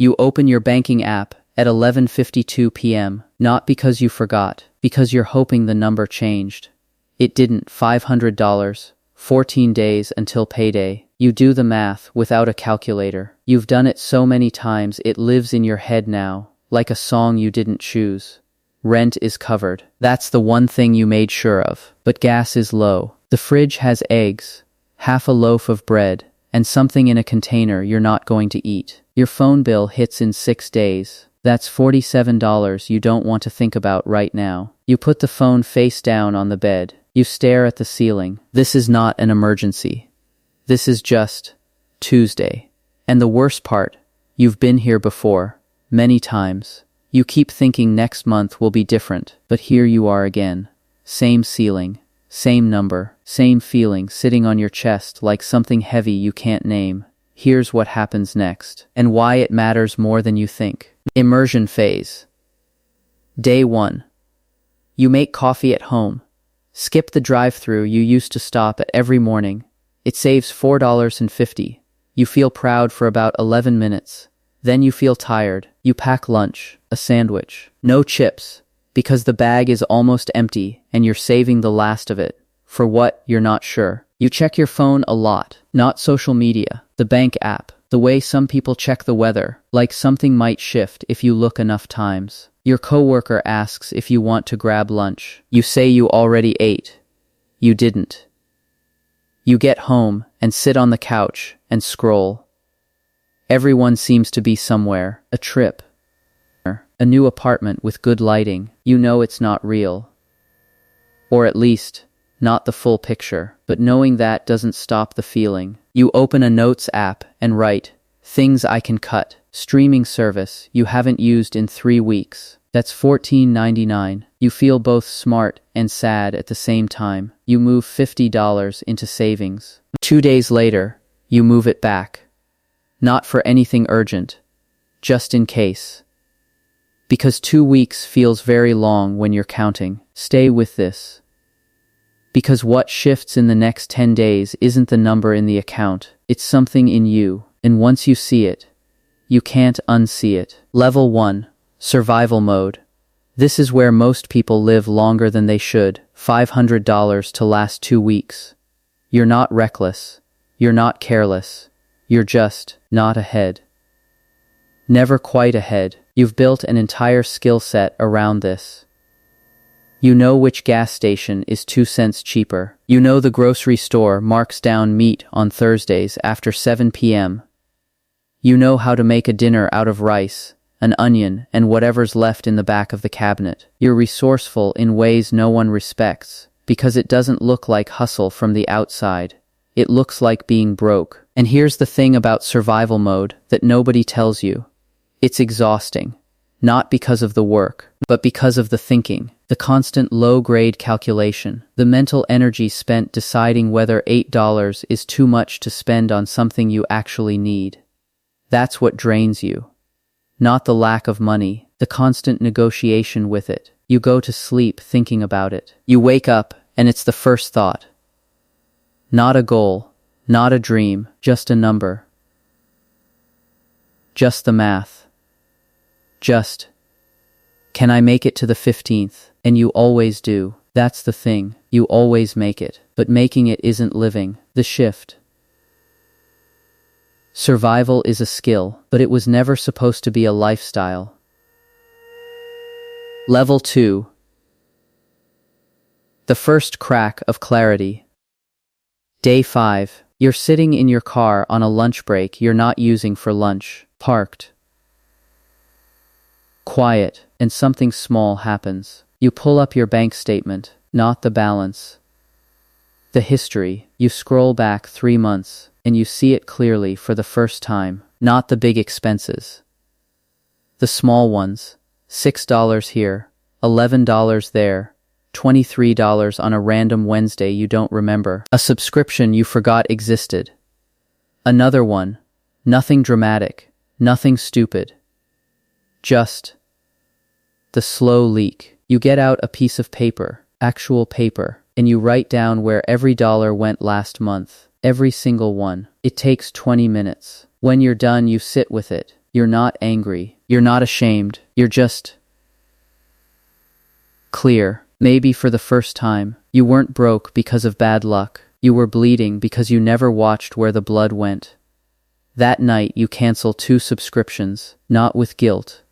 You open your banking app at 11:52 p.m., not because you forgot, because you're hoping the number changed. It didn't. $500, 14 days until payday. You do the math without a calculator. You've done it so many times it lives in your head now, like a song you didn't choose. Rent is covered. That's the one thing you made sure of. But gas is low. The fridge has eggs, half a loaf of bread, and something in a container you're not going to eat. Your phone bill hits in 6 days. That's $47 you don't want to think about right now. You put the phone face down on the bed. You stare at the ceiling. This is not an emergency. This is just Tuesday. And the worst part, you've been here before, many times. You keep thinking next month will be different, but here you are again. Same ceiling, same number, same feeling sitting on your chest like something heavy you can't name. Here's what happens next, and why it matters more than you think. Immersion phase. Day 1. You make coffee at home. Skip the drive-thru you used to stop at every morning. It saves $4.50. You feel proud for about 11 minutes. Then you feel tired. You pack lunch, a sandwich. No chips, because the bag is almost empty and you're saving the last of it. For what, you're not sure. You check your phone a lot, not social media, the bank app, the way some people check the weather, like something might shift if you look enough times. Your coworker asks if you want to grab lunch. You say you already ate. You didn't. You get home and sit on the couch and scroll. Everyone seems to be somewhere, a trip, a new apartment with good lighting. You know it's not real. Or at least, not the full picture. But knowing that doesn't stop the feeling. You open a notes app and write, things I can cut. Streaming service you haven't used in 3 weeks. That's $14.99. You feel both smart and sad at the same time. You move $50 into savings. 2 days later, you move it back. Not for anything urgent, just in case. Because 2 weeks feels very long when you're counting. Stay with this. Because what shifts in the next 10 days isn't the number in the account. It's something in you. And once you see it, you can't unsee it. Level 1. Survival mode. This is where most people live longer than they should. $500 to last 2 weeks. You're not reckless. You're not careless. You're just not ahead. Never quite ahead. You've built an entire skill set around this. You know which gas station is 2 cents cheaper. You know the grocery store marks down meat on Thursdays after 7 p.m. You know how to make a dinner out of rice, an onion, and whatever's left in the back of the cabinet. You're resourceful in ways no one respects, because it doesn't look like hustle from the outside. It looks like being broke. And here's the thing about survival mode that nobody tells you. It's exhausting. Not because of the work, but because of the thinking, the constant low-grade calculation, the mental energy spent deciding whether $8 is too much to spend on something you actually need. That's what drains you. Not the lack of money, the constant negotiation with it. You go to sleep thinking about it. You wake up, and it's the first thought. Not a goal, not a dream, just a number. Just the math. Just, can I make it to the 15th? And you always do. That's the thing. You always make it. But making it isn't living. The shift. Survival is a skill, but it was never supposed to be a lifestyle. Level 2. The first crack of clarity. Day 5. You're sitting in your car on a lunch break you're not using for lunch. Parked. Quiet, and something small happens. You pull up your bank statement, not the balance. The history. You scroll back 3 months, and you see it clearly for the first time. Not the big expenses. The small ones. $6 here, $11 there, $23 on a random Wednesday you don't remember. A subscription you forgot existed. Another one. Nothing dramatic, nothing stupid. Just the slow leak. You get out a piece of paper, actual paper, and you write down where every dollar went last month. Every single one. It takes 20 minutes. When you're done, you sit with it. You're not angry. You're not ashamed. You're just clear. Maybe for the first time, you weren't broke because of bad luck. You were bleeding because you never watched where the blood went. That night, you cancel 2 subscriptions, not with guilt.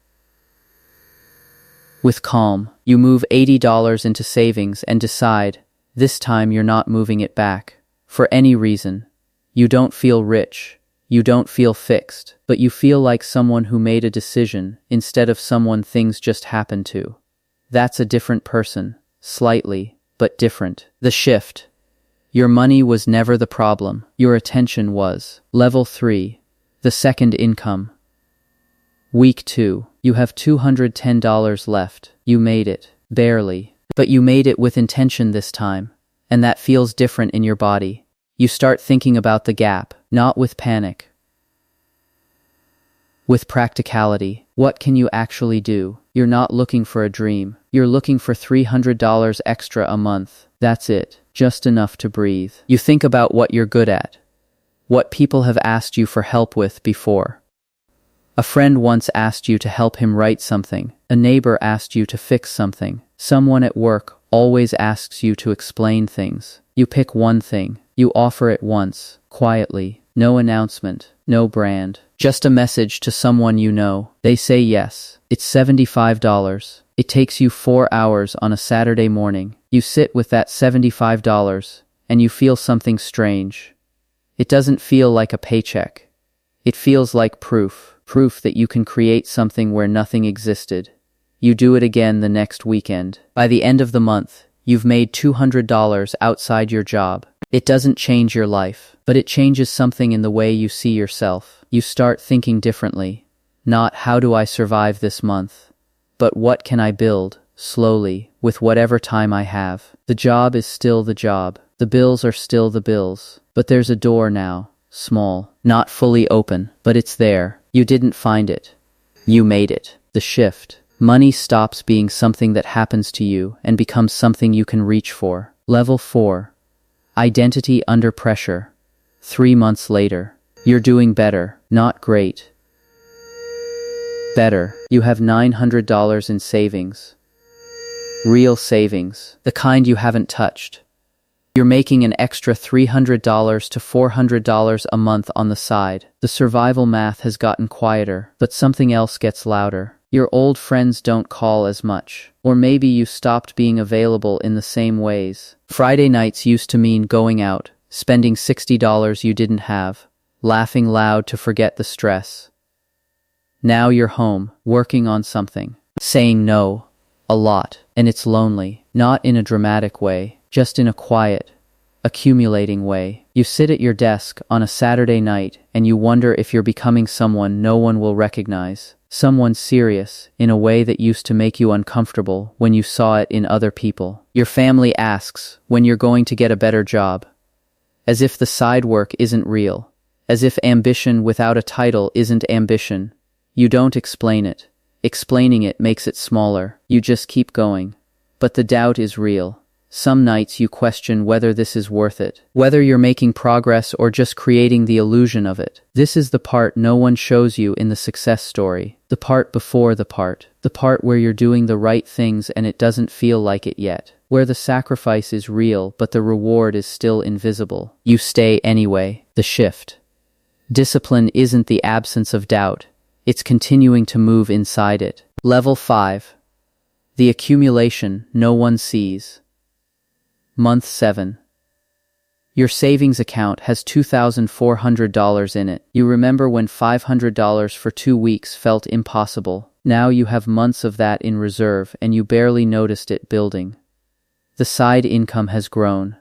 With calm, you move $80 into savings and decide, this time you're not moving it back. For any reason. You don't feel rich. You don't feel fixed. But you feel like someone who made a decision instead of someone things just happened to. That's a different person. Slightly, but different. The shift. Your money was never the problem. Your attention was. Level 3. The second income. Week 2. You have $210 left. You made it. Barely. But you made it with intention this time. And that feels different in your body. You start thinking about the gap, not with panic. With practicality. What can you actually do? You're not looking for a dream. You're looking for $300 extra a month. That's it. Just enough to breathe. You think about what you're good at. What people have asked you for help with before. A friend once asked you to help him write something. A neighbor asked you to fix something. Someone at work always asks you to explain things. You pick one thing. You offer it once, quietly. No announcement, no brand. Just a message to someone you know. They say yes. It's $75. It takes you 4 hours on a Saturday morning. You sit with that $75, and you feel something strange. It doesn't feel like a paycheck. It feels like proof. Proof that you can create something where nothing existed. You do it again the next weekend. By the end of the month, you've made $200 outside your job. It doesn't change your life, but it changes something in the way you see yourself. You start thinking differently. Not how do I survive this month, but what can I build, slowly, with whatever time I have. The job is still the job. The bills are still the bills. But there's a door now, small, not fully open, but it's there. You didn't find it. You made it. The shift. Money stops being something that happens to you and becomes something you can reach for. Level 4. Identity under pressure. 3 months later. You're doing better, not great. Better. You have $900 in savings. Real savings. The kind you haven't touched. You're making an extra $300 to $400 a month on the side. The survival math has gotten quieter, but something else gets louder. Your old friends don't call as much. Or maybe you stopped being available in the same ways. Friday nights used to mean going out, spending $60 you didn't have, laughing loud to forget the stress. Now you're home, working on something, saying no, a lot, and it's lonely, not in a dramatic way, just in a quiet, accumulating way. You sit at your desk on a Saturday night and you wonder if you're becoming someone no one will recognize. Someone serious, in a way that used to make you uncomfortable when you saw it in other people. Your family asks when you're going to get a better job. As if the side work isn't real. As if ambition without a title isn't ambition. You don't explain it. Explaining it makes it smaller. You just keep going. But the doubt is real. Some nights you question whether this is worth it, whether you're making progress or just creating the illusion of it. This is the part no one shows you in the success story, the part before the part where you're doing the right things and it doesn't feel like it yet, where the sacrifice is real but the reward is still invisible. You stay anyway. The shift. Discipline isn't the absence of doubt, it's continuing to move inside it. Level 5. The accumulation no one sees. Month 7. Your savings account has $2,400 in it. You remember when $500 for 2 weeks felt impossible. Now you have months of that in reserve and you barely noticed it building. The side income has grown.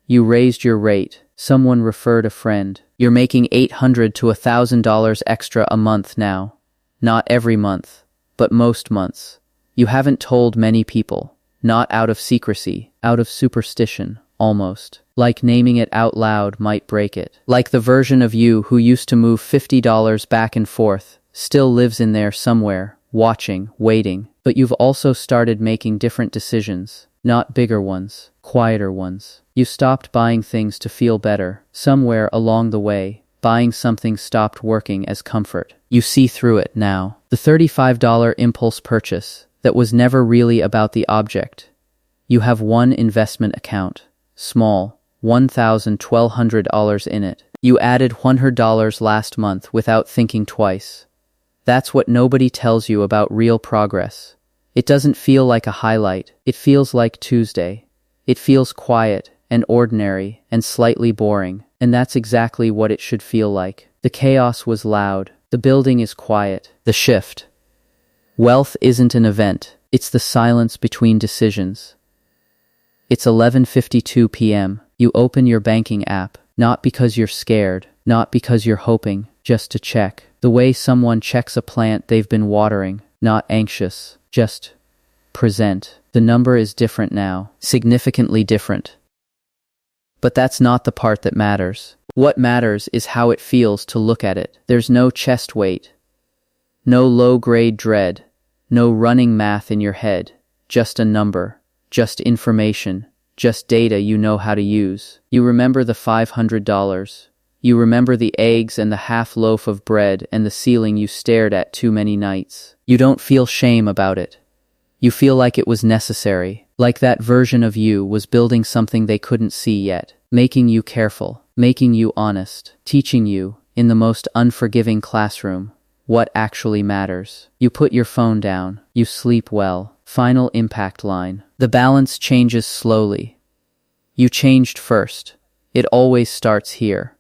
You raised your rate. Someone referred a friend. You're making $800 to $1,000 extra a month now. Not every month, but most months. You haven't told many people. Not out of secrecy, out of superstition, almost. Like naming it out loud might break it. Like the version of you who used to move $50 back and forth, still lives in there somewhere, watching, waiting. But you've also started making different decisions. Not bigger ones, quieter ones. You stopped buying things to feel better. Somewhere along the way, buying something stopped working as comfort. You see through it now. The $35 impulse purchase that was never really about the object. You have one investment account, small, $1,200 in it. You added $100 last month without thinking twice. That's what nobody tells you about real progress. It doesn't feel like a highlight. It feels like Tuesday. It feels quiet and ordinary and slightly boring, and that's exactly what it should feel like. The chaos was loud. The building is quiet. The shift. Wealth isn't an event. It's the silence between decisions. It's 11:52 p.m. You open your banking app, not because you're scared, not because you're hoping, just to check. The way someone checks a plant they've been watering, not anxious, just present. The number is different now, significantly different. But that's not the part that matters. What matters is how it feels to look at it. There's no chest weight, no low-grade dread, no running math in your head, just a number, just information, just data you know how to use. You remember the $500. You remember the eggs and the half loaf of bread and the ceiling you stared at too many nights. You don't feel shame about it. You feel like it was necessary, like that version of you was building something they couldn't see yet, making you careful, making you honest, teaching you, in the most unforgiving classroom, what actually matters. You put your phone down. You sleep well. Final impact line. The balance changes slowly. You changed first. It always starts here.